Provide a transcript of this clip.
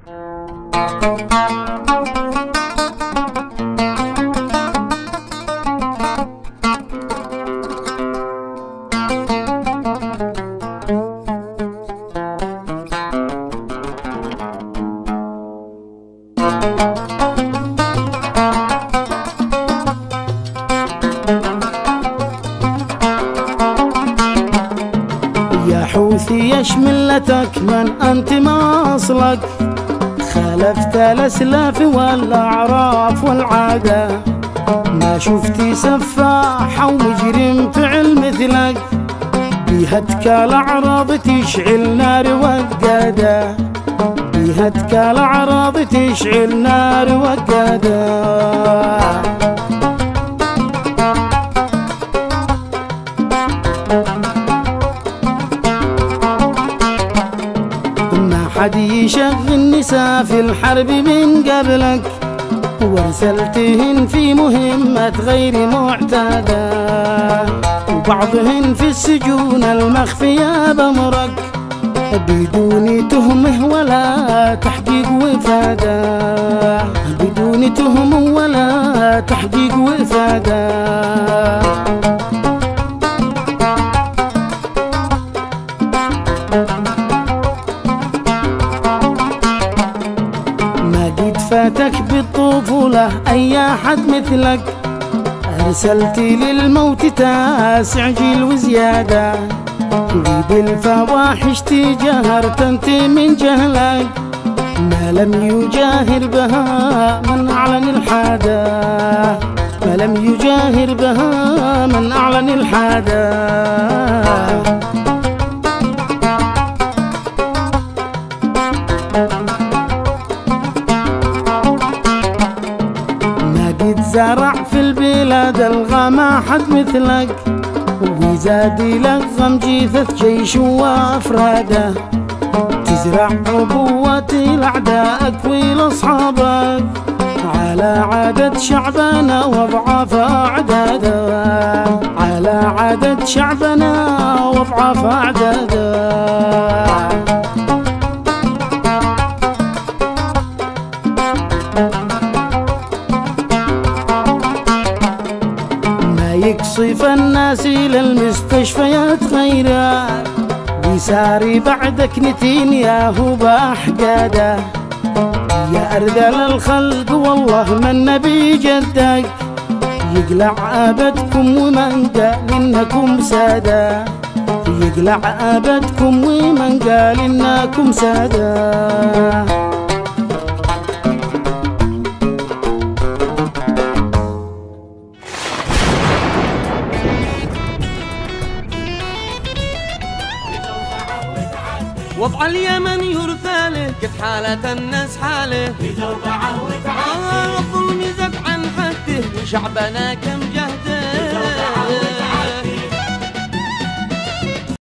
يا حوثي يا شملتك من أنت ما أصلك، خالفت الأسلاف والأعراف والعادة، ما شفتي سفاح أو مجرم فعل مثلك، بيهتك الأعراض تشعل نار وقادة، بيهتك الأعراض تشعل نار وقادة. حد يشغل نساء في الحرب من قبلك، وارسلتهن في مهمة غير معتادة، وبعضهن في السجون المخفية بمرك، بدون تهمة ولا تحقيق وإفادة، بدون تهمة ولا تحقيق وإفادة. فاتك بالطفولة أي أحد مثلك، أرسلتي للموت تستعجل وزيادة، وبالفواحش تجاهرت أنت من جهلك، ما لم يجاهر بها من أعلن الحادة، ما لم يجاهر بها من أعلن الحادة. زرع في البلاد الغما حد مثلك، وزاد يلغم جيثة جيش وافراده، تزرع عبوة الأعداء ولأصحابك، على عادة شعبنا وأضعاف أعداده، على عادة شعبنا وأضعاف أعداده. يقصف الناس إلى المستشفيات غيرك، ويساري بعدك نتنياهو بأحقاده، يا أرذل الخلق والله من نبي جدك، يقلع أبدكم ومن قال إنكم سادة، يقلع أبدكم ومن قال إنكم سادة. وضع اليمن يرثى له كيف حالة الناس حاله، بتوقعه وتعدي الظلم زاد عن حده وشعبنا كم